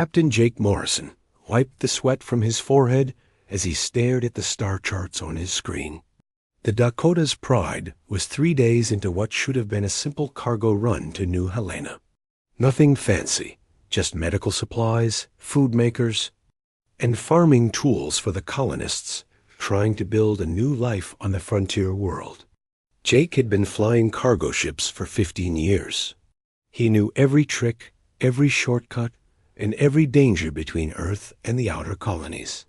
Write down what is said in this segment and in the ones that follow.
Captain Jake Morrison wiped the sweat from his forehead as he stared at the star charts on his screen. The Dakota's Pride was 3 days into what should have been a simple cargo run to New Helena. Nothing fancy, just medical supplies, food makers, and farming tools for the colonists trying to build a new life on the frontier world. Jake had been flying cargo ships for 15 years. He knew every trick, every shortcut, and every danger between Earth and the outer colonies.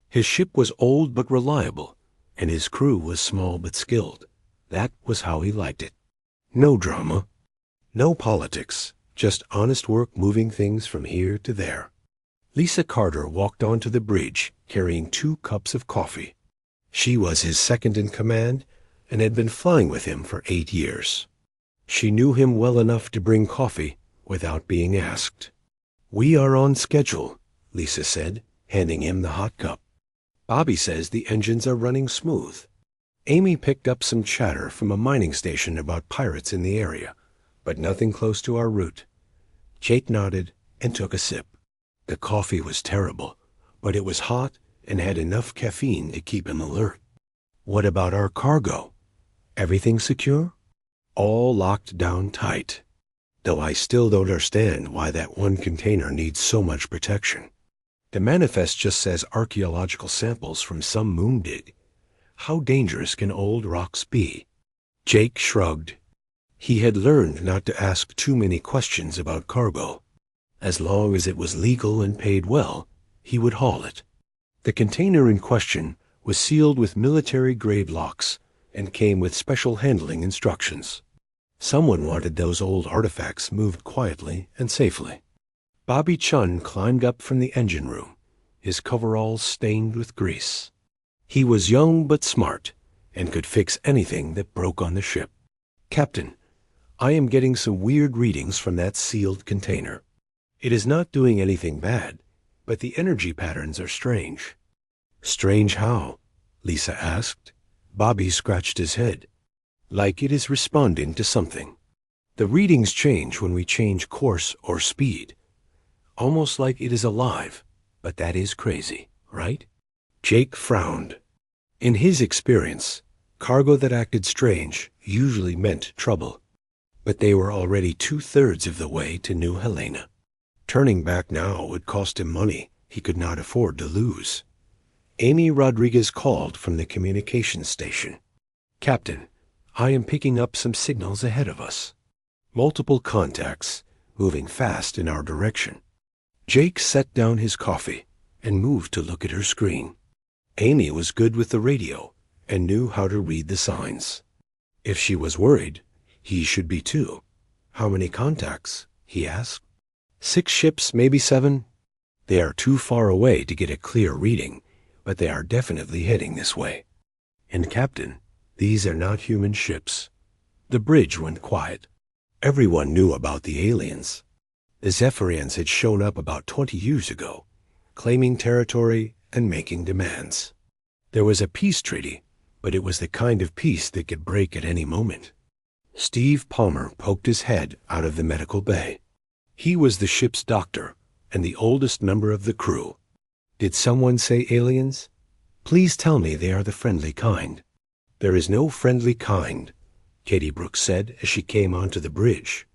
His ship was old but reliable, and his crew was small but skilled. That was how he liked it. No drama, no politics, just honest work moving things from here to there. Lisa Carter walked onto the bridge carrying 2 cups of coffee. She was his second in command and had been flying with him for 8 years. She knew him well enough to bring coffee without being asked. "We are on schedule," Lisa said, handing him the hot cup. "Bobby says the engines are running smooth." Amy picked up some chatter from a mining station about pirates in the area, but nothing close to our route. Jake nodded and took a sip. The coffee was terrible, but it was hot and had enough caffeine to keep him alert. "What about our cargo? Everything secure?" "All locked down tight, though I still don't understand why that one container needs so much protection. The manifest just says archaeological samples from some moon dig. How dangerous can old rocks be?" Jake shrugged. He had learned not to ask too many questions about cargo. As long as it was legal and paid well, he would haul it. The container in question was sealed with military-grade locks and came with special handling instructions. Someone wanted those old artifacts moved quietly and safely. Bobby Chun climbed up from the engine room, his coveralls stained with grease. He was young but smart and could fix anything that broke on the ship. "Captain, I am getting some weird readings from that sealed container. It is not doing anything bad, but the energy patterns are strange." "Strange how?" Lisa asked. Bobby scratched his head. "Like it is responding to something. The readings change when we change course or speed. Almost like it is alive, but that is crazy, right?" Jake frowned. In his experience, cargo that acted strange usually meant trouble. But they were already 2/3 of the way to New Helena. Turning back now would cost him money he could not afford to lose. Amy Rodriguez called from the communications station. "Captain, I am picking up some signals ahead of us. Multiple contacts, moving fast in our direction." Jake set down his coffee and moved to look at her screen. Amy was good with the radio and knew how to read the signs. If she was worried, he should be too. "How many contacts?" he asked. 6 ships, maybe 7. They are too far away to get a clear reading, but they are definitely heading this way. And Captain, these are not human ships." The bridge went quiet. Everyone knew about the aliens. The Zephyrians had shown up about 20 years ago, claiming territory and making demands. There was a peace treaty, but it was the kind of peace that could break at any moment. Steve Palmer poked his head out of the medical bay. He was the ship's doctor and the oldest member of the crew. "Did someone say aliens? Please tell me they are the friendly kind." "There is no friendly kind," Katie Brooks said as she came onto the bridge.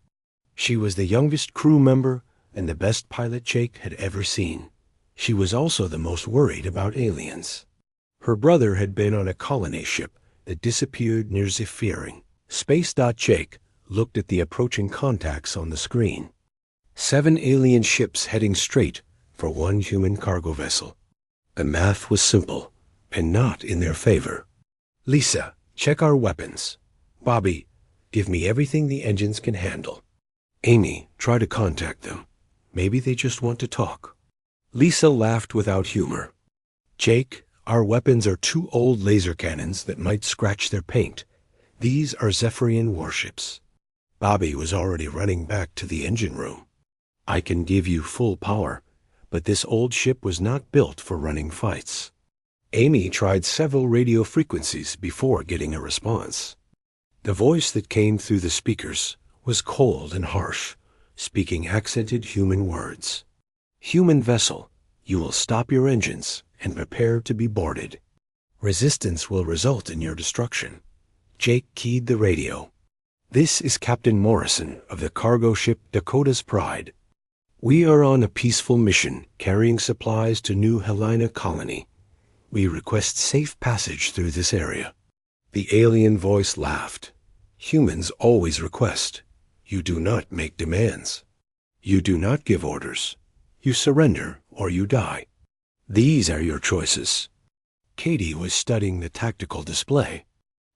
She was the youngest crew member and the best pilot Jake had ever seen. She was also the most worried about aliens. Her brother had been on a colony ship that disappeared near Zephyring. Jake looked at the approaching contacts on the screen. 7 alien ships heading straight for 1 human cargo vessel. The math was simple and not in their favor. "Lisa, check our weapons. Bobby, give me everything the engines can handle. Amy, try to contact them. Maybe they just want to talk." Lisa laughed without humor. "Jake, our weapons are 2 old laser cannons that might scratch their paint. These are Zephyrian warships." Bobby was already running back to the engine room. "I can give you full power, but this old ship was not built for running fights." Amy tried several radio frequencies before getting a response. The voice that came through the speakers was cold and harsh, speaking accented human words. Human vessel, you will stop your engines and prepare to be boarded. Resistance will result in your destruction. Jake keyed the radio. This is Captain Morrison of the cargo ship Dakota's Pride. We are on a peaceful mission carrying supplies to New Helena Colony. We request safe passage through this area. The alien voice laughed. Humans always request. You do not make demands. You do not give orders. You surrender or you die. These are your choices. Katie was studying the tactical display.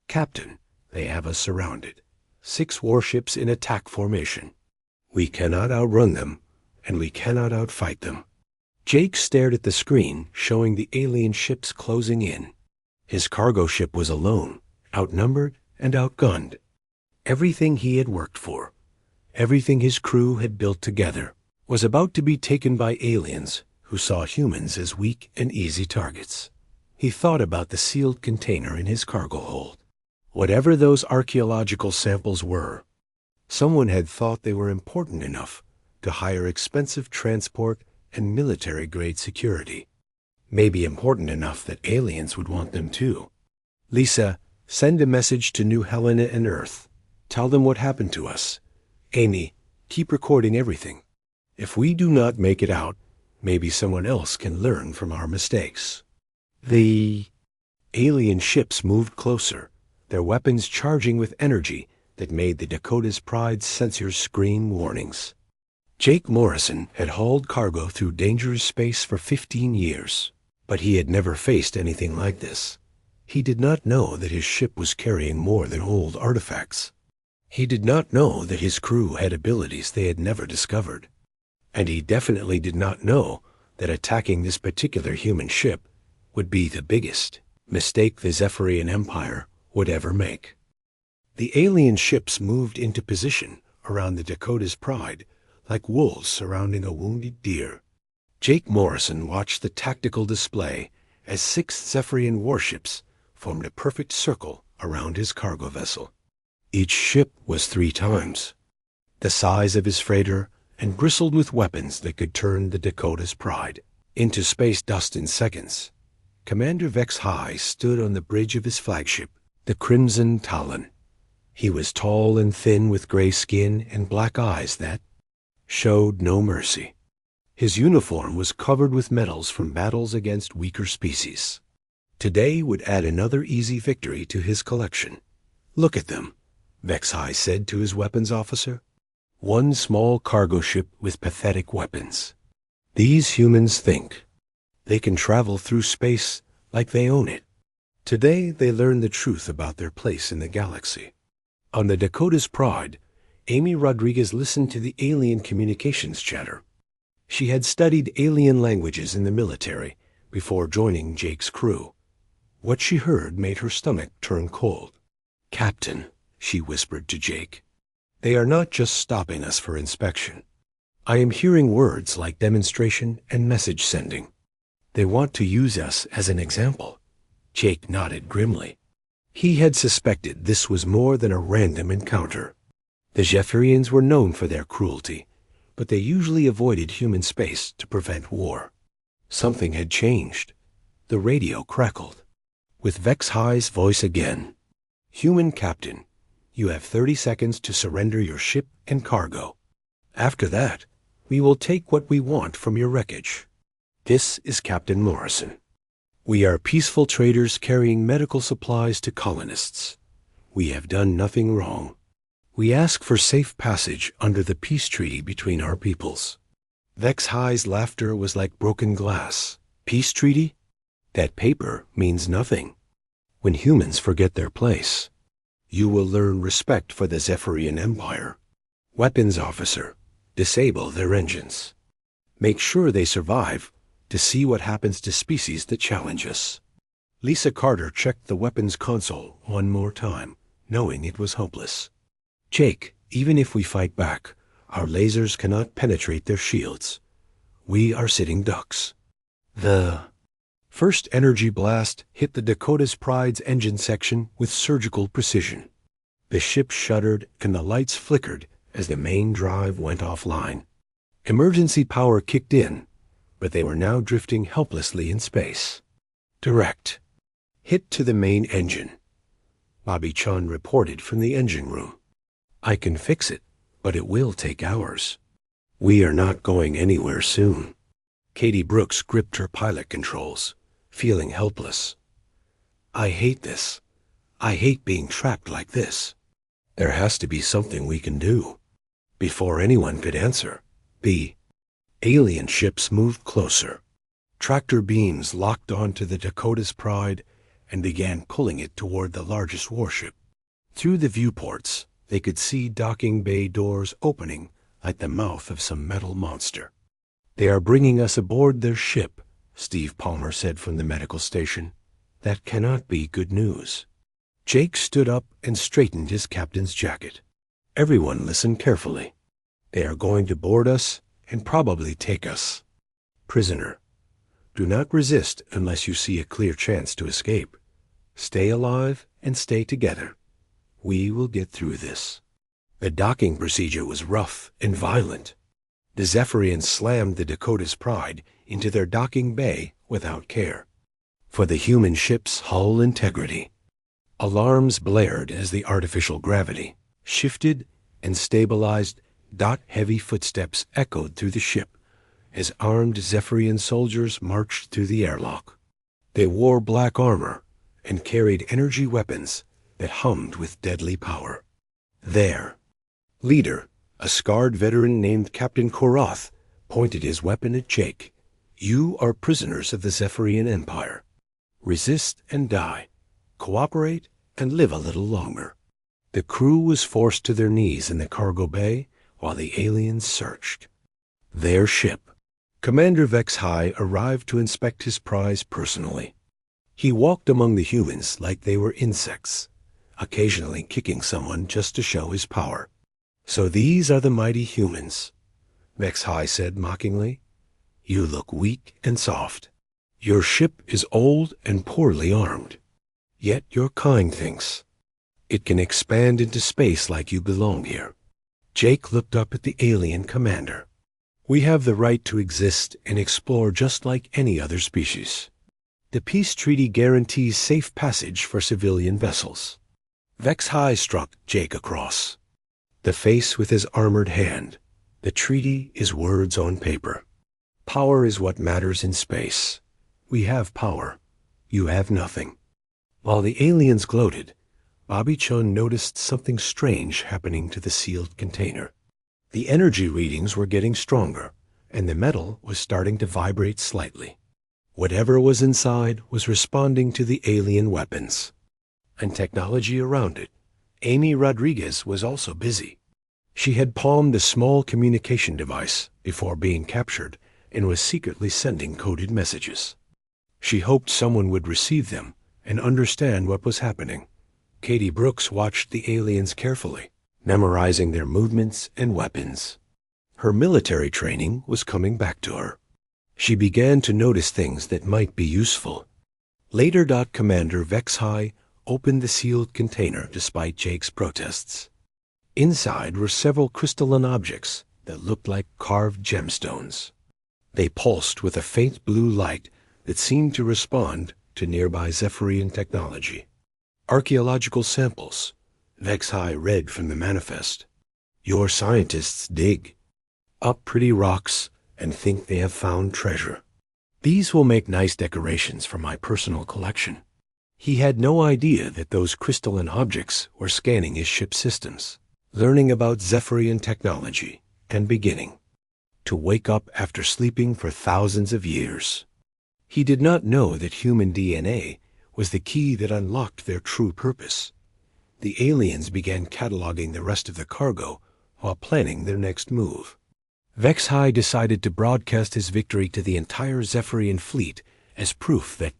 Captain, they have us surrounded. 6 warships in attack formation. We cannot outrun them, and we cannot outfight them. Jake stared at the screen showing the alien ships closing in. His cargo ship was alone, outnumbered and outgunned. Everything he had worked for, everything his crew had built together, was about to be taken by aliens who saw humans as weak and easy targets. He thought about the sealed container in his cargo hold. Whatever those archaeological samples were, someone had thought they were important enough to hire expensive transport and military-grade security. Maybe important enough that aliens would want them too. Lisa, send a message to New Helena and Earth. Tell them what happened to us. Amy, keep recording everything. If we do not make it out, maybe someone else can learn from our mistakes. The alien ships moved closer, their weapons charging with energy that made the Dakota's Pride sensors scream warnings. Jake Morrison had hauled cargo through dangerous space for 15 years, but he had never faced anything like this. He did not know that his ship was carrying more than old artifacts. He did not know that his crew had abilities they had never discovered. And he definitely did not know that attacking this particular human ship would be the biggest mistake the Zephyrian Empire would ever make. The alien ships moved into position around the Dakota's Pride like wolves surrounding a wounded deer. Jake Morrison watched the tactical display as 6 Zephyrian warships formed a perfect circle around his cargo vessel. Each ship was 3 times the size of his freighter and bristled with weapons that could turn the Dakota's Pride into space dust in seconds. Commander Vex High stood on the bridge of his flagship, the Crimson Talon. He was tall and thin with gray skin and black eyes that showed no mercy. His uniform was covered with medals from battles against weaker species. Today would add another easy victory to his collection. Look at them, Vex High said to his weapons officer. One small cargo ship with pathetic weapons. These humans think. They can travel through space like they own it. Today they learn the truth about their place in the galaxy. On the Dakota's Pride, Amy Rodriguez listened to the alien communications chatter. She had studied alien languages in the military before joining Jake's crew. What she heard made her stomach turn cold. Captain, she whispered to Jake, they are not just stopping us for inspection. I am hearing words like demonstration and message sending. They want to use us as an example. Jake nodded grimly. He had suspected this was more than a random encounter. The Zephyrians were known for their cruelty, but they usually avoided human space to prevent war. Something had changed. The radio crackled. With Vex High's voice again. Human Captain, you have 30 seconds to surrender your ship and cargo. After that, we will take what we want from your wreckage. This is Captain Morrison. We are peaceful traders carrying medical supplies to colonists. We have done nothing wrong. We ask for safe passage under the peace treaty between our peoples. Vex High's laughter was like broken glass. Peace treaty? That paper means nothing. When humans forget their place, you will learn respect for the Zephyrian Empire. Weapons officer, disable their engines. Make sure they survive to see what happens to species that challenge us. Lisa Carter checked the weapons console one more time, knowing it was hopeless. Jake, even if we fight back, our lasers cannot penetrate their shields. We are sitting ducks. The first energy blast hit the Dakota's Pride's engine section with surgical precision. The ship shuddered and the lights flickered as the main drive went offline. Emergency power kicked in, but they were now drifting helplessly in space. Direct. Hit to the main engine. Bobby Chun reported from the engine room. I can fix it, but it will take hours. We are not going anywhere soon. Katie Brooks gripped her pilot controls, feeling helpless. I hate this. I hate being trapped like this. There has to be something we can do. Before anyone could answer, the alien ships moved closer. Tractor beams locked onto the Dakota's Pride and began pulling it toward the largest warship. Through the viewports, they could see docking bay doors opening like the mouth of some metal monster. They are bringing us aboard their ship, Steve Palmer said from the medical station. That cannot be good news. Jake stood up and straightened his captain's jacket. Everyone listened carefully. They are going to board us and probably take us. Prisoner, do not resist unless you see a clear chance to escape. Stay alive and stay together. We will get through this. The docking procedure was rough and violent. The Zephyrians slammed the Dakota's Pride into their docking bay without care. For the human ship's hull integrity. Alarms blared as the artificial gravity shifted and stabilized. Heavy footsteps echoed through the ship as armed Zephyrian soldiers marched through the airlock. They wore black armor and carried energy weapons that hummed with deadly power. Their leader, a scarred veteran named Captain Korath, pointed his weapon at Jake. You are prisoners of the Zephyrian Empire. Resist and die. Cooperate and live a little longer. The crew was forced to their knees in the cargo bay while the aliens searched. Their ship. Commander Vex High arrived to inspect his prize personally. He walked among the humans like they were insects, occasionally kicking someone just to show his power. So these are the mighty humans, Vex High said mockingly. You look weak and soft. Your ship is old and poorly armed. Yet your kind thinks it can expand into space like you belong here. Jake looked up at the alien commander. We have the right to exist and explore just like any other species. The peace treaty guarantees safe passage for civilian vessels. Vex High struck Jake across the face with his armored hand. The treaty is words on paper. Power is what matters in space. We have power. You have nothing. While the aliens gloated, Bobby Chun noticed something strange happening to the sealed container. The energy readings were getting stronger, and the metal was starting to vibrate slightly. Whatever was inside was responding to the alien weapons and technology around it. Amy Rodriguez was also busy. She had palmed a small communication device before being captured and was secretly sending coded messages. She hoped someone would receive them and understand what was happening. Katie Brooks watched the aliens carefully, memorizing their movements and weapons. Her military training was coming back to her. She began to notice things that might be useful. Later. Commander Vex High opened the sealed container despite Jake's protests. Inside were several crystalline objects that looked like carved gemstones. They pulsed with a faint blue light that seemed to respond to nearby Zephyrian technology. Archaeological samples, Vex High read from the manifest. Your scientists dig up pretty rocks and think they have found treasure. These will make nice decorations for my personal collection. He had no idea that those crystalline objects were scanning his ship's systems, learning about Zephyrian technology, and beginning to wake up after sleeping for thousands of years. He did not know that human DNA was the key that unlocked their true purpose. The aliens began cataloging the rest of the cargo while planning their next move. Vex High decided to broadcast his victory to the entire Zephyrian fleet as proof that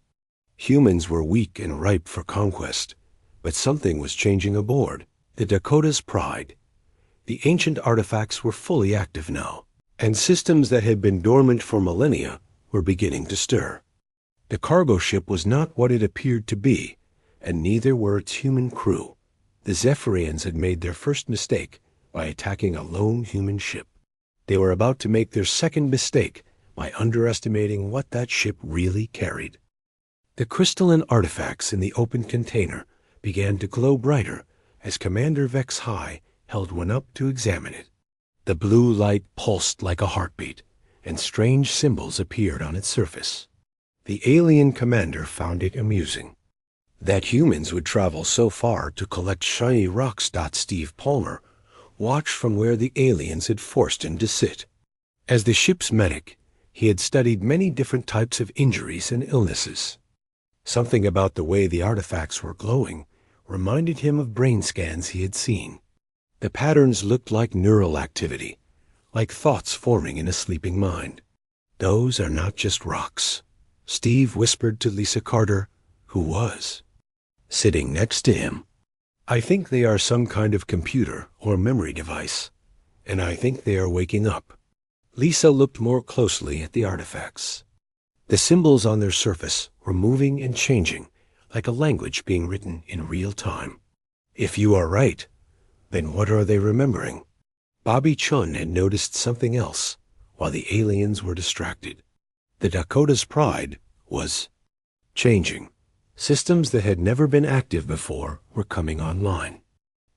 humans were weak and ripe for conquest. But something was changing aboard the Dakota's Pride. The ancient artifacts were fully active now, and systems that had been dormant for millennia were beginning to stir. The cargo ship was not what it appeared to be, and neither were its human crew. The Zephyrians had made their first mistake by attacking a lone human ship. They were about to make their second mistake by underestimating what that ship really carried. The crystalline artifacts in the open container began to glow brighter as Commander Vex High held one up to examine it. The blue light pulsed like a heartbeat, and strange symbols appeared on its surface. The alien commander found it amusing. That humans would travel so far to collect shiny rocks. Steve Palmer watched from where the aliens had forced him to sit. As the ship's medic, he had studied many different types of injuries and illnesses. Something about the way the artifacts were glowing reminded him of brain scans he had seen. The patterns looked like neural activity, like thoughts forming in a sleeping mind. "Those are not just rocks," Steve whispered to Lisa Carter, who was sitting next to him. "I think they are some kind of computer or memory device, and I think they are waking up." Lisa looked more closely at the artifacts. The symbols on their surface were moving and changing, like a language being written in real time. "If you are right, then what are they remembering?" Bobby Chun had noticed something else while the aliens were distracted. The Dakota's pride was changing. Systems that had never been active before were coming online.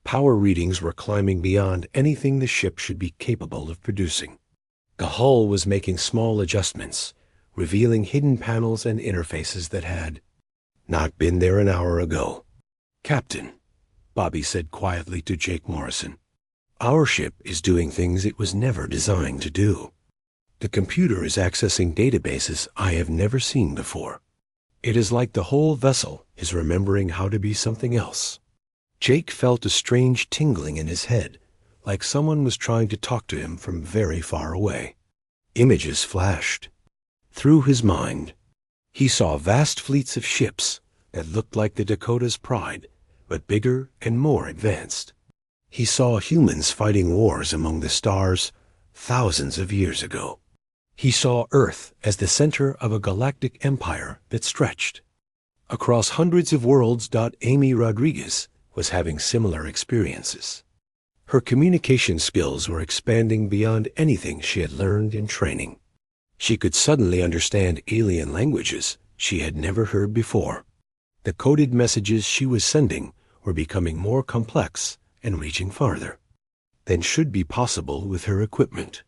Power readings were climbing beyond anything the ship should be capable of producing. The hull was making small adjustments, revealing hidden panels and interfaces that had not been there an hour ago. "Captain," Bobby said quietly to Jake Morrison, "our ship is doing things it was never designed to do. The computer is accessing databases I have never seen before. It is like the whole vessel is remembering how to be something else." Jake felt a strange tingling in his head, like someone was trying to talk to him from very far away. Images flashed through his mind. He saw vast fleets of ships that looked like the Dakota's pride, but bigger and more advanced. He saw humans fighting wars among the stars thousands of years ago. He saw Earth as the center of a galactic empire that stretched across hundreds of worlds. Amy Rodriguez was having similar experiences. Her communication skills were expanding beyond anything she had learned in training. She could suddenly understand alien languages she had never heard before. The coded messages she was sending were becoming more complex and reaching farther than should be possible with her equipment.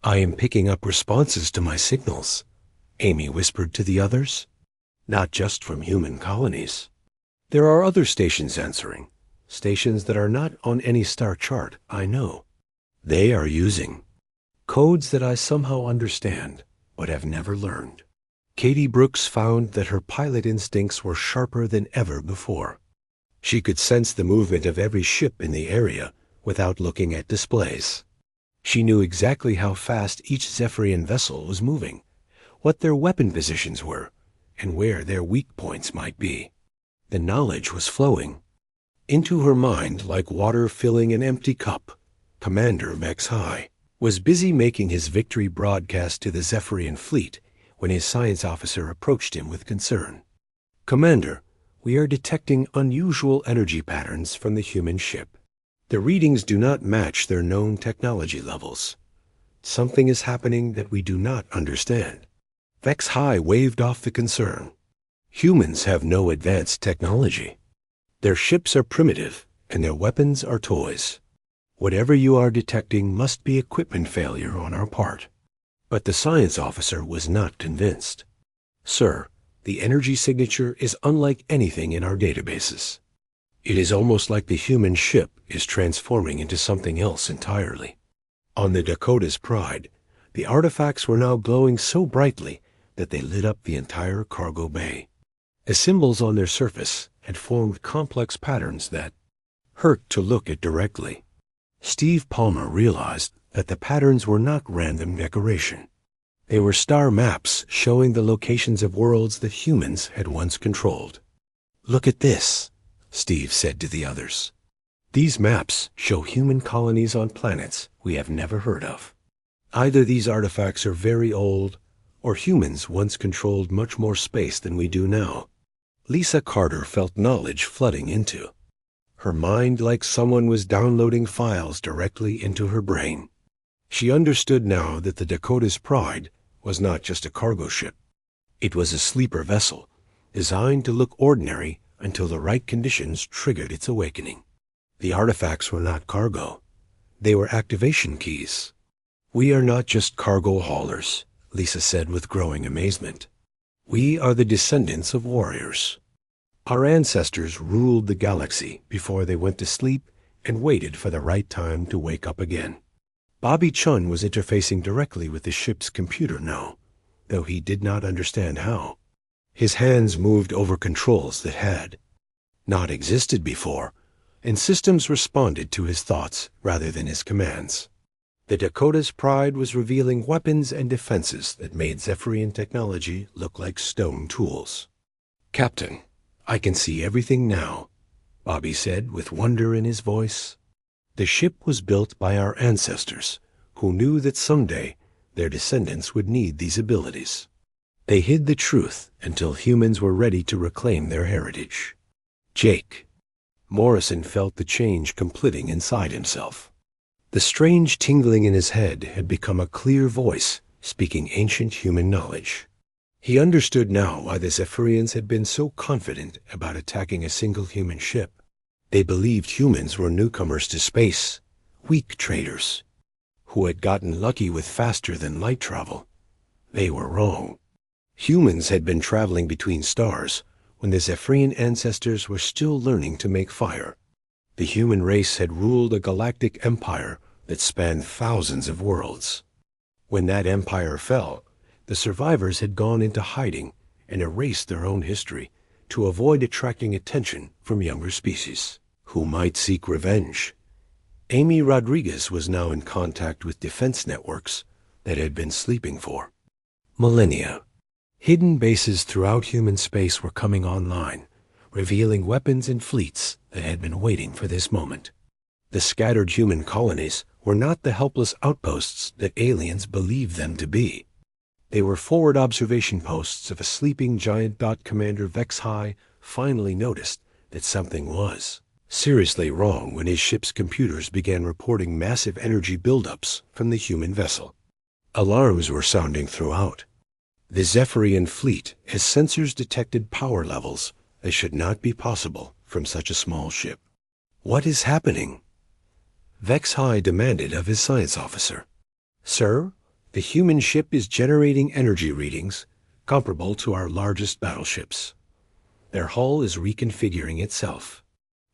"I am picking up responses to my signals," Amy whispered to the others. "Not just from human colonies. There are other stations answering, stations that are not on any star chart I know. They are using codes that I somehow understand but have never learned." Katie Brooks found that her pilot instincts were sharper than ever before. She could sense the movement of every ship in the area without looking at displays. She knew exactly how fast each Zephyrian vessel was moving, what their weapon positions were, and where their weak points might be. The knowledge was flowing into her mind like water filling an empty cup. Commander Vex High was busy making his victory broadcast to the Zephyrian fleet when his science officer approached him with concern. "Commander, we are detecting unusual energy patterns from the human ship. The readings do not match their known technology levels. Something is happening that we do not understand." Vex High waved off the concern. "Humans have no advanced technology. Their ships are primitive, and their weapons are toys. Whatever you are detecting must be equipment failure on our part." But the science officer was not convinced. "Sir, the energy signature is unlike anything in our databases. It is almost like the human ship is transforming into something else entirely." On the Dakota's pride, the artifacts were now glowing so brightly that they lit up the entire cargo bay. The symbols on their surface had formed complex patterns that hurt to look at directly. Steve Palmer realized that the patterns were not random decoration. They were star maps showing the locations of worlds that humans had once controlled. "Look at this," Steve said to the others. "These maps show human colonies on planets we have never heard of. Either these artifacts are very old, or humans once controlled much more space than we do now." Lisa Carter felt knowledge flooding into her mind like someone was downloading files directly into her brain. She understood now that the Dakota's pride was not just a cargo ship. It was a sleeper vessel, designed to look ordinary until the right conditions triggered its awakening. The artifacts were not cargo. They were activation keys. "We are not just cargo haulers," Lisa said with growing amazement. "We are the descendants of warriors. Our ancestors ruled the galaxy before they went to sleep and waited for the right time to wake up again." Bobby Chun was interfacing directly with the ship's computer now, though he did not understand how. His hands moved over controls that had not existed before, and systems responded to his thoughts rather than his commands. The Dakota's pride was revealing weapons and defenses that made Zephyrian technology look like stone tools. "Captain, I can see everything now," Bobby said with wonder in his voice. The ship was built by our ancestors, who knew that someday their descendants would need these abilities. They hid the truth until humans were ready to reclaim their heritage. Jake. Morrison felt the change completing inside himself. The strange tingling in his head had become a clear voice speaking ancient human knowledge. He understood now why the Zephyrians had been so confident about attacking a single human ship. They believed humans were newcomers to space, weak traders, who had gotten lucky with faster-than-light travel. They were wrong. Humans had been traveling between stars when the Zephyrian ancestors were still learning to make fire. The human race had ruled a galactic empire that spanned thousands of worlds. When that empire fell, the survivors had gone into hiding and erased their own history to avoid attracting attention from younger species, who might seek revenge. Amy Rodriguez was now in contact with defense networks that had been sleeping for millennia. Hidden bases throughout human space were coming online, revealing weapons and fleets that had been waiting for this moment. The scattered human colonies were not the helpless outposts that aliens believed them to be. They were forward observation posts of a sleeping giant. Commander Vexhai finally noticed that something was seriously wrong when his ship's computers began reporting massive energy buildups from the human vessel. Alarms were sounding throughout the Zephyrian fleet as sensors detected power levels that should not be possible from such a small ship. "What is happening?" Vexhai demanded of his science officer. "Sir, the human ship is generating energy readings comparable to our largest battleships. Their hull is reconfiguring itself.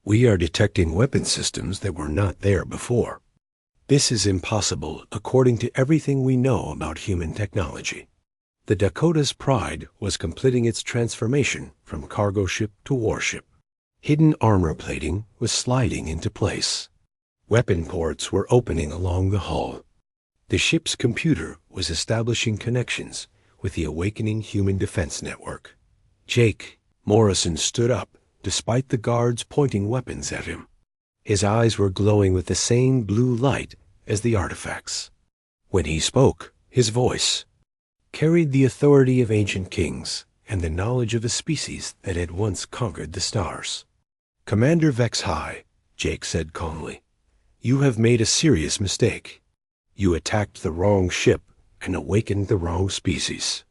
We are detecting weapon systems that were not there before. This is impossible according to everything we know about human technology." The Dakota's pride was completing its transformation from cargo ship to warship. Hidden armor plating was sliding into place. Weapon ports were opening along the hull. The ship's computer was establishing connections with the awakening human defense network. Jake. Morrison stood up despite the guards pointing weapons at him. His eyes were glowing with the same blue light as the artifacts. When he spoke, his voice carried the authority of ancient kings and the knowledge of a species that had once conquered the stars. "Commander Vexhai," Jake said calmly, "you have made a serious mistake. You attacked the wrong ship and awakened the wrong species.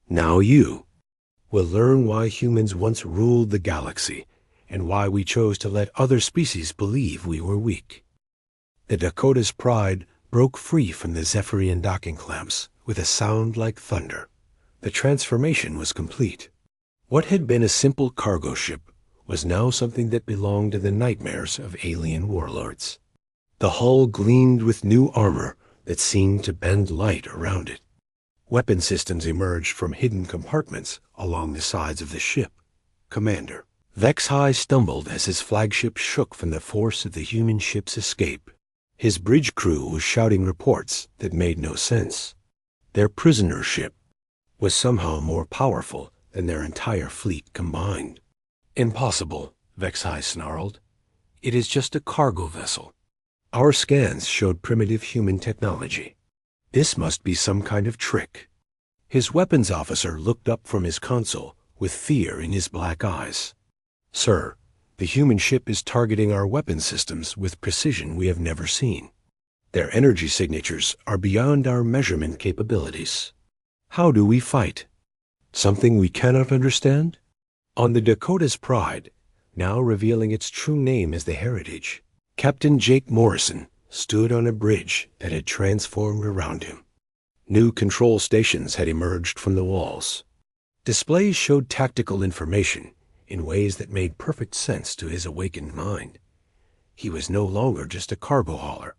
Now you will learn why humans once ruled the galaxy and why we chose to let other species believe we were weak." The Dakota's pride broke free from the Zephyrian docking clamps with a sound like thunder. The transformation was complete. What had been a simple cargo ship was now something that belonged to the nightmares of alien warlords. The hull gleamed with new armor that seemed to bend light around it. Weapon systems emerged from hidden compartments along the sides of the ship. "Commander." Vexhai stumbled as his flagship shook from the force of the human ship's escape. His bridge crew was shouting reports that made no sense. Their prisoner ship was somehow more powerful than their entire fleet combined. "Impossible," Vexhai snarled. "It is just a cargo vessel. Our scans showed primitive human technology. This must be some kind of trick." His weapons officer looked up from his console with fear in his black eyes. "Sir, the human ship is targeting our weapon systems with precision we have never seen. Their energy signatures are beyond our measurement capabilities." How do we fight? Something we cannot understand? On the Dakota's Pride, now revealing its true name as the Heritage, Captain Jake Morrison stood on a bridge that had transformed around him. New control stations had emerged from the walls. Displays showed tactical information in ways that made perfect sense to his awakened mind. He was no longer just a cargo hauler.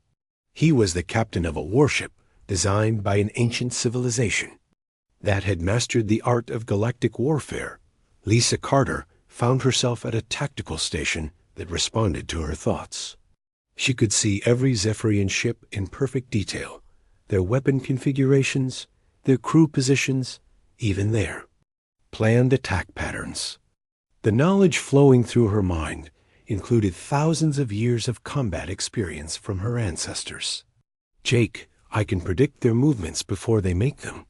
He was the captain of a warship designed by an ancient civilization that had mastered the art of galactic warfare. Lisa Carter found herself at a tactical station that responded to her thoughts. She could see every Zephyrian ship in perfect detail, their weapon configurations, their crew positions, even their planned attack patterns. The knowledge flowing through her mind included thousands of years of combat experience from her ancestors. "Jake, I can predict their movements before they make them,"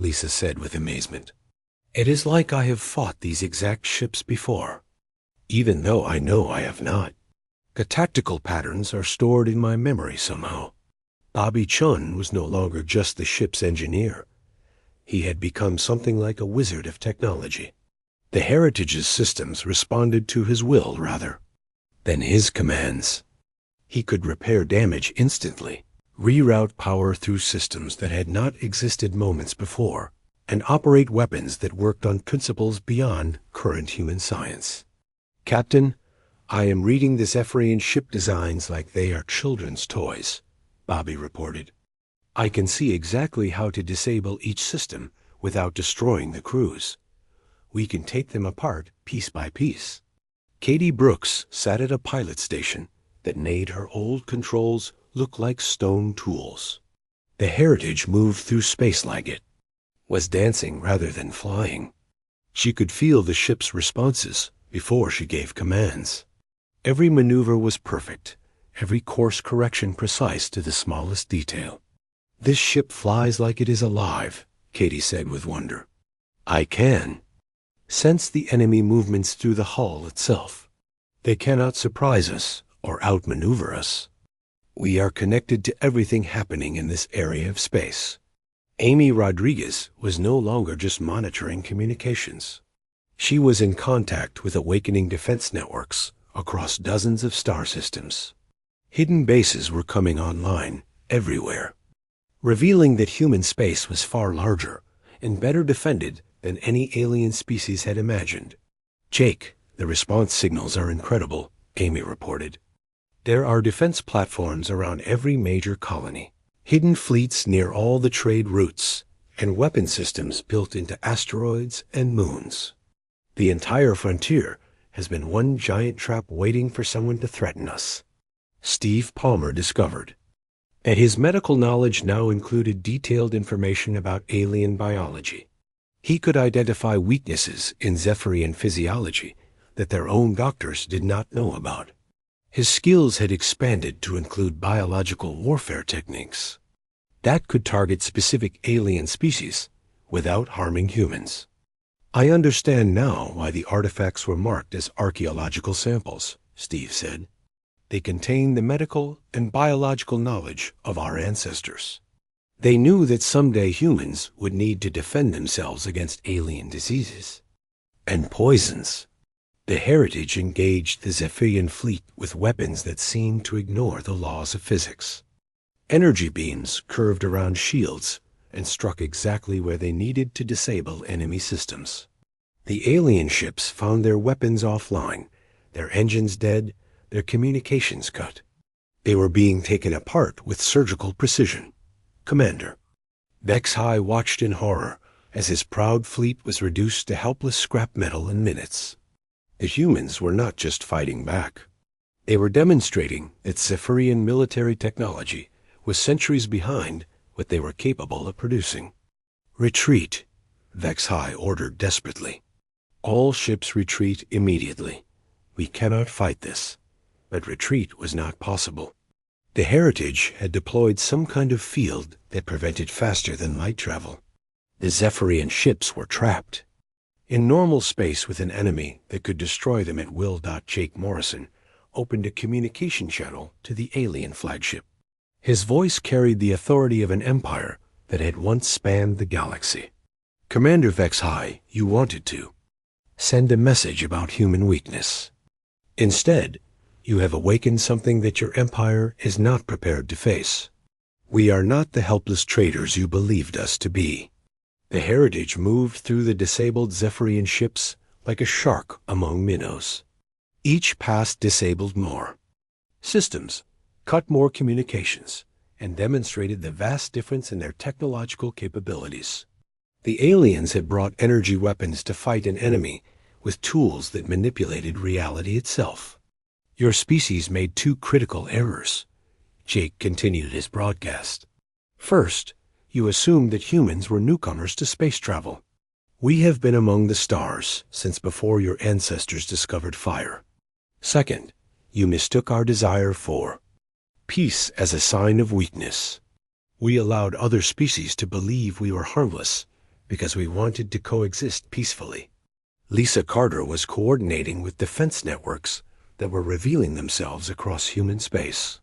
Lisa said with amazement. "It is like I have fought these exact ships before, even though I know I have not. The tactical patterns are stored in my memory somehow." Bobby Chun was no longer just the ship's engineer. He had become something like a wizard of technology. The Heritage's systems responded to his will rather than his commands. He could repair damage instantly, reroute power through systems that had not existed moments before, and operate weapons that worked on principles beyond current human science. "Captain, I am reading the Zephyrian ship designs like they are children's toys," Bobby reported. "I can see exactly how to disable each system without destroying the crews. We can take them apart piece by piece." Katie Brooks sat at a pilot station that made her old controls look like stone tools. The Heritage moved through space like it was dancing rather than flying. She could feel the ship's responses before she gave commands. Every maneuver was perfect, every course correction precise to the smallest detail. "This ship flies like it is alive," Katie said with wonder. "I can sense the enemy movements through the hull itself. They cannot surprise us or outmaneuver us. We are connected to everything happening in this area of space." Amy Rodriguez was no longer just monitoring communications. She was in contact with awakening defense networks across dozens of star systems. Hidden bases were coming online everywhere, revealing that human space was far larger and better defended than any alien species had imagined. "Jake, the response signals are incredible," Amy reported. "There are defense platforms around every major colony, hidden fleets near all the trade routes, and weapon systems built into asteroids and moons. The entire frontier has been one giant trap waiting for someone to threaten us," Steve Palmer discovered. And his medical knowledge now included detailed information about alien biology. He could identify weaknesses in Zephyrian physiology that their own doctors did not know about. His skills had expanded to include biological warfare techniques that could target specific alien species without harming humans. "I understand now why the artifacts were marked as archaeological samples," Steve said. "They contain the medical and biological knowledge of our ancestors. They knew that someday humans would need to defend themselves against alien diseases and poisons." The Heritage engaged the Zephyrian fleet with weapons that seemed to ignore the laws of physics. Energy beams curved around shields and struck exactly where they needed to disable enemy systems. The alien ships found their weapons offline, their engines dead, their communications cut. They were being taken apart with surgical precision. "Commander." Vex High watched in horror as his proud fleet was reduced to helpless scrap metal in minutes. The humans were not just fighting back. They were demonstrating that Zephyrian military technology was centuries behind what they were capable of producing. "Retreat," Vex High ordered desperately. "All ships retreat immediately. We cannot fight this." But retreat was not possible. The Heritage had deployed some kind of field that prevented faster than light travel. The Zephyrian ships were trapped in normal space with an enemy that could destroy them at will. Jake Morrison opened a communication channel to the alien flagship. His voice carried the authority of an empire that had once spanned the galaxy. Commander Vex High, you wanted to send a message about human weakness. Instead, you have awakened something that your empire is not prepared to face. We are not the helpless traitors you believed us to be. The Heritage moved through the disabled Zephyrian ships like a shark among minnows. Each pass disabled more systems, cut more communications, and demonstrated the vast difference in their technological capabilities. The aliens had brought energy weapons to fight an enemy with tools that manipulated reality itself. Your species made two critical errors. Jake continued his broadcast. First, you assumed that humans were newcomers to space travel. We have been among the stars since before your ancestors discovered fire. Second, you mistook our desire for peace as a sign of weakness. We allowed other species to believe we were harmless because we wanted to coexist peacefully. Lisa Carter was coordinating with defense networks that were revealing themselves across human space.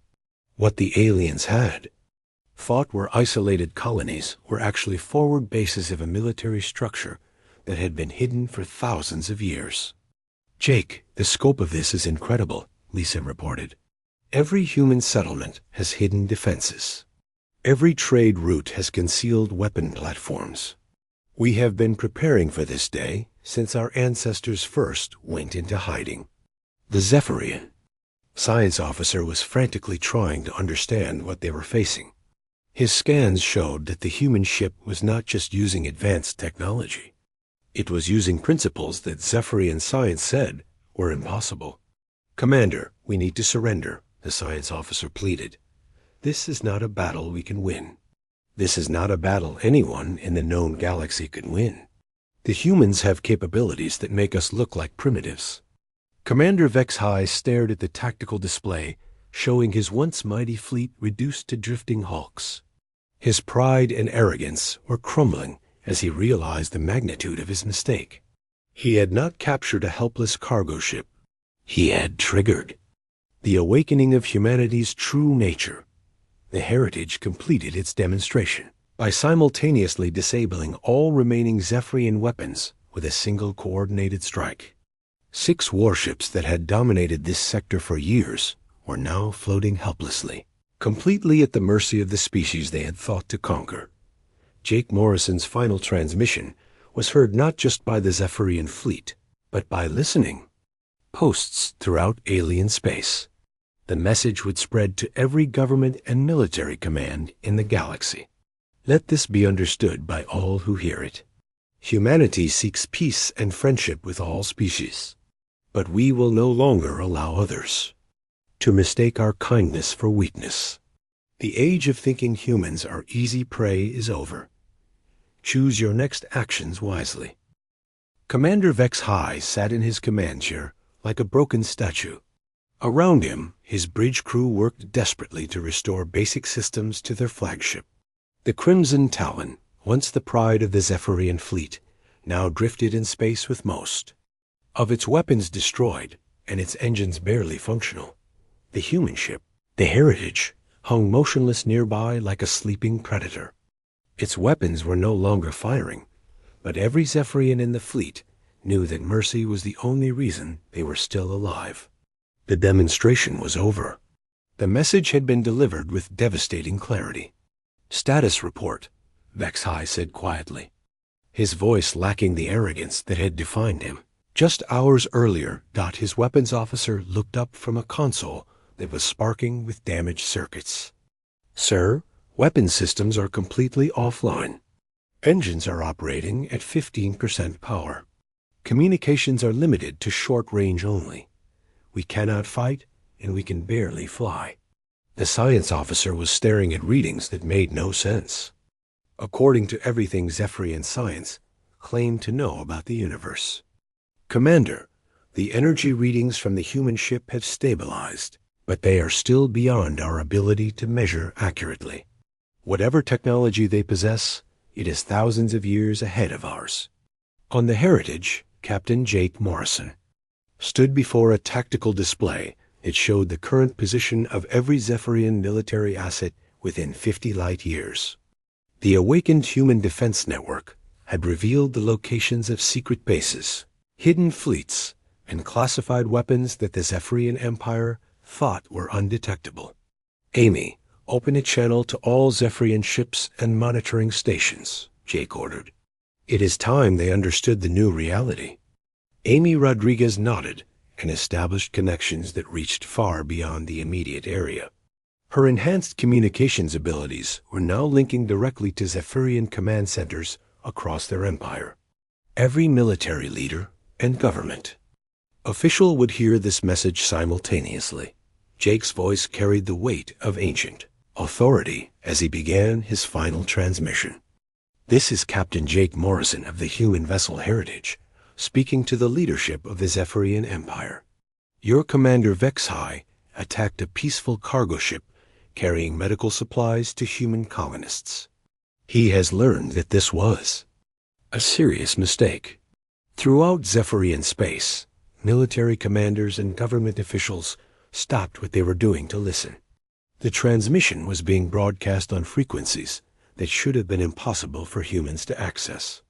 What the aliens had thought were isolated colonies were actually forward bases of a military structure that had been hidden for thousands of years. Jake, the scope of this is incredible, Lisa reported. Every human settlement has hidden defenses. Every trade route has concealed weapon platforms. We have been preparing for this day since our ancestors first went into hiding. The Zephyrian science officer was frantically trying to understand what they were facing. His scans showed that the human ship was not just using advanced technology. It was using principles that Zephyrian science said were impossible. Commander, we need to surrender, the science officer pleaded. This is not a battle we can win. This is not a battle anyone in the known galaxy can win. The humans have capabilities that make us look like primitives. Commander Vex High stared at the tactical display, showing his once mighty fleet reduced to drifting hulks. His pride and arrogance were crumbling as he realized the magnitude of his mistake. He had not captured a helpless cargo ship. He had triggered the awakening of humanity's true nature. The Heritage completed its demonstration by simultaneously disabling all remaining Zephyrian weapons with a single coordinated strike. 6 warships that had dominated this sector for years were now floating helplessly, completely at the mercy of the species they had thought to conquer. Jake Morrison's final transmission was heard not just by the Zephyrian fleet, but by listening posts throughout alien space. The message would spread to every government and military command in the galaxy. Let this be understood by all who hear it. Humanity seeks peace and friendship with all species, but we will no longer allow others to mistake our kindness for weakness. The age of thinking humans are easy prey is over. Choose your next actions wisely. Commander Vex High sat in his command chair like a broken statue. Around him, his bridge crew worked desperately to restore basic systems to their flagship. The Crimson Talon, once the pride of the Zephyrian fleet, now drifted in space with most of its weapons destroyed and its engines barely functional. The human ship, the Heritage, hung motionless nearby like a sleeping predator. Its weapons were no longer firing, but every Zephyrian in the fleet knew that mercy was the only reason they were still alive. The demonstration was over. The message had been delivered with devastating clarity. Status report, Vex High said quietly, his voice lacking the arrogance that had defined him. Just hours earlier, his weapons officer looked up from a console that was sparking with damaged circuits. Sir, weapon systems are completely offline. Engines are operating at 15% power. Communications are limited to short range only. We cannot fight, and we can barely fly. The science officer was staring at readings that made no sense, according to everything Zephyrian science claimed to know about the universe. Commander, the energy readings from the human ship have stabilized, but they are still beyond our ability to measure accurately. Whatever technology they possess, it is thousands of years ahead of ours. On the Heritage, Captain Jake Morrison stood before a tactical display that showed the current position of every Zephyrian military asset within 50 light years. The awakened human defense network, had revealed the locations of secret bases, hidden fleets, and classified weapons that the Zephyrian Empire thought were undetectable. Amy, open a channel to all Zephyrian ships and monitoring stations, Jake ordered. It is time they understood the new reality. Amy Rodriguez nodded and established connections that reached far beyond the immediate area. Her enhanced communications abilities were now linking directly to Zephyrian command centers across their empire. Every military leader and government official would hear this message simultaneously. Jake's voice carried the weight of ancient authority as he began his final transmission. This is Captain Jake Morrison of the human vessel Heritage, speaking to the leadership of the Zephyrian Empire. Your commander Vexhai attacked a peaceful cargo ship carrying medical supplies to human colonists. He has learned that this was a serious mistake. Throughout Zephyrian space, military commanders and government officials stopped what they were doing to listen. The transmission was being broadcast on frequencies that should have been impossible for humans to access.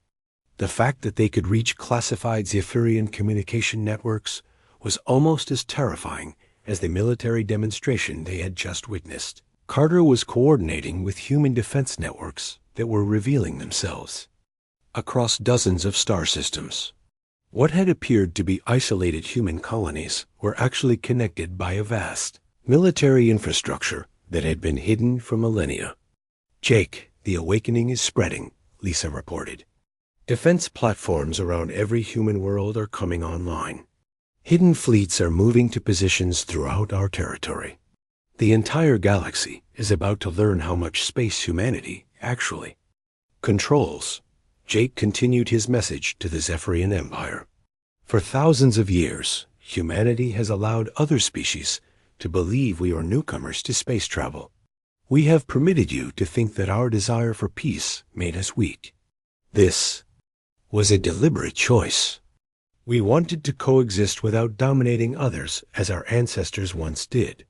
The fact that they could reach classified Zephyrian communication networks was almost as terrifying as the military demonstration they had just witnessed. Carter was coordinating with human defense networks that were revealing themselves across dozens of star systems. What had appeared to be isolated human colonies were actually connected by a vast military infrastructure that had been hidden for millennia. Jake, the awakening is spreading, Lisa reported. Defense platforms around every human world are coming online. Hidden fleets are moving to positions throughout our territory. The entire galaxy is about to learn how much space humanity actually controls. Jake continued his message to the Zephyrian Empire. For thousands of years, humanity has allowed other species to believe we are newcomers to space travel. We have permitted you to think that our desire for peace made us weak. This was a deliberate choice. We wanted to coexist without dominating others as our ancestors once did.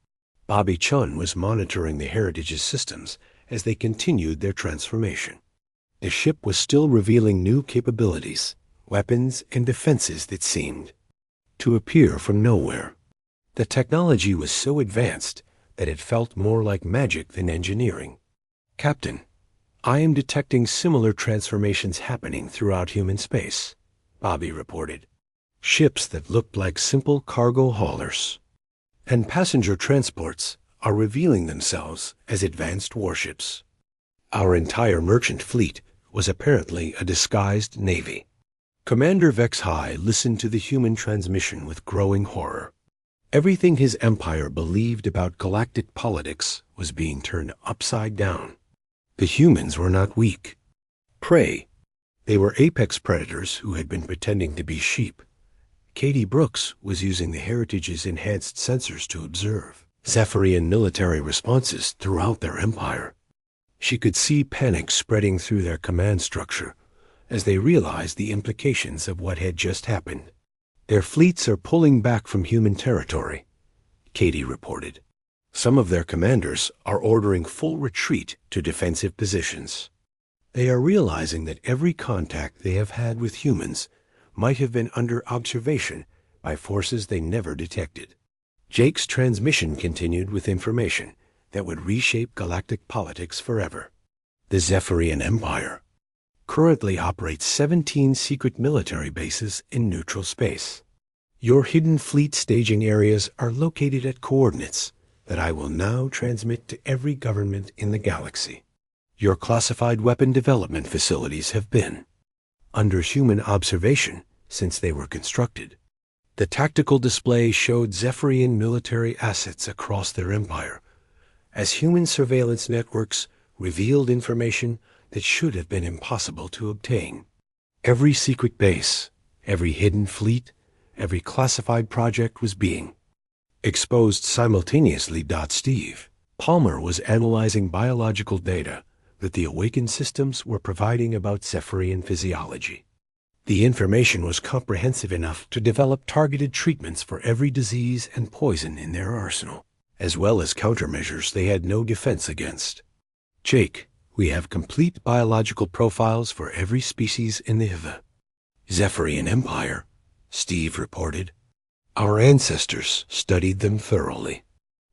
Bobby Chun was monitoring the Heritage's systems as they continued their transformation. The ship was still revealing new capabilities, weapons, and defenses that seemed to appear from nowhere. The technology was so advanced that it felt more like magic than engineering. Captain, I am detecting similar transformations happening throughout human space, Bobby reported. Ships that looked like simple cargo haulers and passenger transports are revealing themselves as advanced warships. Our entire merchant fleet was apparently a disguised navy. Commander Vexhai listened to the human transmission with growing horror. Everything his empire believed about galactic politics was being turned upside down. The humans were not weak. Prey. They were apex predators who had been pretending to be sheep. Katie Brooks was using the Heritage's enhanced sensors to observe Zephyrian military responses throughout their empire. She could see panic spreading through their command structure as they realized the implications of what had just happened. Their fleets are pulling back from human territory, Katie reported. Some of their commanders are ordering full retreat to defensive positions. They are realizing that every contact they have had with humans might have been under observation by forces they never detected. Jake's transmission continued with information that would reshape galactic politics forever. The Zephyrian Empire currently operates 17 secret military bases in neutral space. Your hidden fleet staging areas are located at coordinates that I will now transmit to every government in the galaxy. Your classified weapon development facilities have been under human observation since they were constructed. The tactical display showed Zephyrian military assets across their empire, as human surveillance networks revealed information that should have been impossible to obtain. Every secret base, every hidden fleet, every classified project was being exposed simultaneously. Steve Palmer was analyzing biological data that the awakened systems were providing about Zephyrian physiology. The information was comprehensive enough to develop targeted treatments for every disease and poison in their arsenal, as well as countermeasures they had no defense against. Jake, We have complete biological profiles for every species in the HFY. Zephyrian Empire, Steve reported. Our ancestors studied them thoroughly.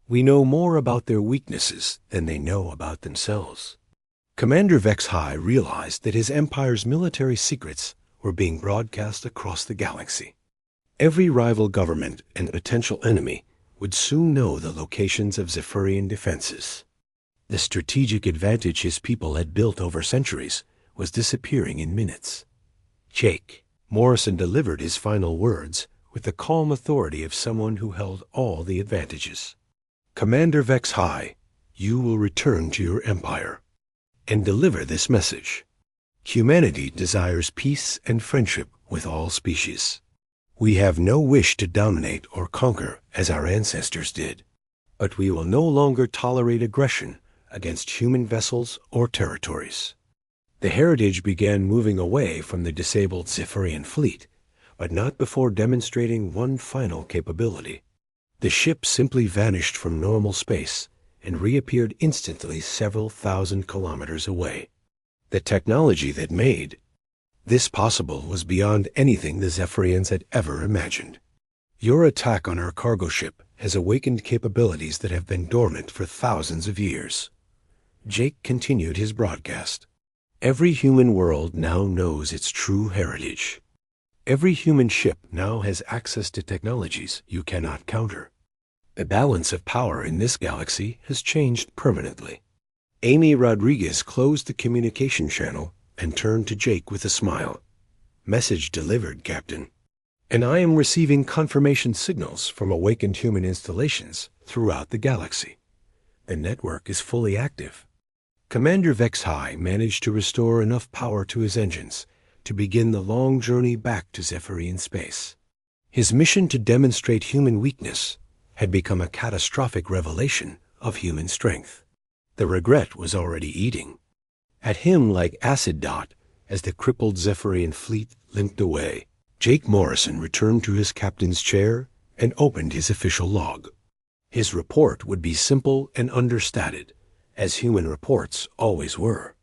We know more about their weaknesses than they know about themselves. Commander Vex High realized that his empire's military secrets were being broadcast across the galaxy. Every rival government and potential enemy would soon know the locations of Zephyrian defenses. The strategic advantage his people had built over centuries was disappearing in minutes. Jake Morrison delivered his final words with the calm authority of someone who held all the advantages. Commander Vex High, you will return to your empire and deliver this message. Humanity desires peace and friendship with all species. We have no wish to dominate or conquer as our ancestors did, but we will no longer tolerate aggression against human vessels or territories. The Heritage began moving away from the disabled Zephyrian fleet, but not before demonstrating one final capability. The ship simply vanished from normal space and reappeared instantly several thousand kilometers away. The technology that made this possible was beyond anything the Zephyrians had ever imagined. Your attack on our cargo ship has awakened capabilities that have been dormant for thousands of years. Jake continued his broadcast. Every human world now knows its true heritage. Every human ship now has access to technologies you cannot counter. The balance of power in this galaxy has changed permanently. Amy Rodriguez closed the communication channel and turned to Jake with a smile. Message delivered, Captain. And I am receiving confirmation signals from awakened human installations throughout the galaxy. The network is fully active. Commander Vex High managed to restore enough power to his engines to begin the long journey back to Zephyrian space. His mission to demonstrate human weakness had become a catastrophic revelation of human strength. The regret was already eating at him like acid dot as the crippled Zephyrian fleet limped away. Jake Morrison returned to his captain's chair and opened his official log. His report would be simple and understated, as human reports always were.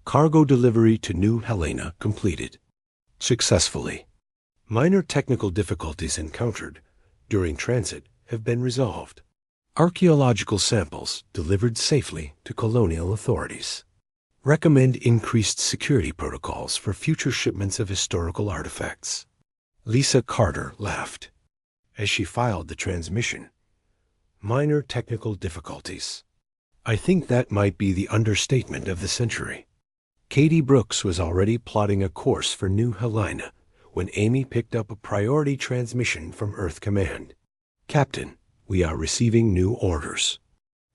Cargo delivery to New Helena completed successfully. Minor technical difficulties encountered during transit have been resolved. Archaeological samples delivered safely to colonial authorities. Recommend increased security protocols for future shipments of historical artifacts. Lisa Carter laughed as she filed the transmission. Minor technical difficulties. I think that might be the understatement of the century. Katie Brooks was already plotting a course for New Helena when Amy picked up a priority transmission from Earth Command. Captain, we are receiving new orders.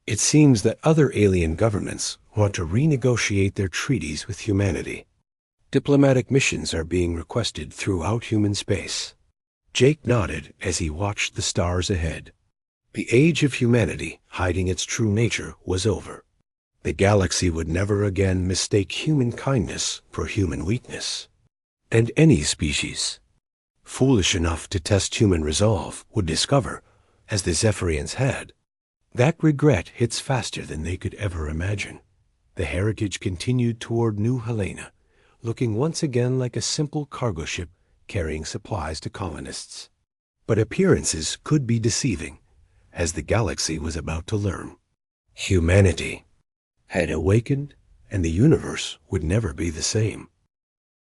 It seems that other alien governments want to renegotiate their treaties with humanity. Diplomatic missions are being requested throughout human space. Jake nodded as he watched the stars ahead. The age of humanity hiding its true nature was over. The galaxy would never again mistake human kindness for human weakness. And any species foolish enough to test human resolve would discover, as the Zephyrians had, that regret hits faster than they could ever imagine. The Heritage continued toward New Helena, looking once again like a simple cargo ship carrying supplies to colonists. But appearances could be deceiving, as the galaxy was about to learn. Humanity had awakened, and the universe would never be the same.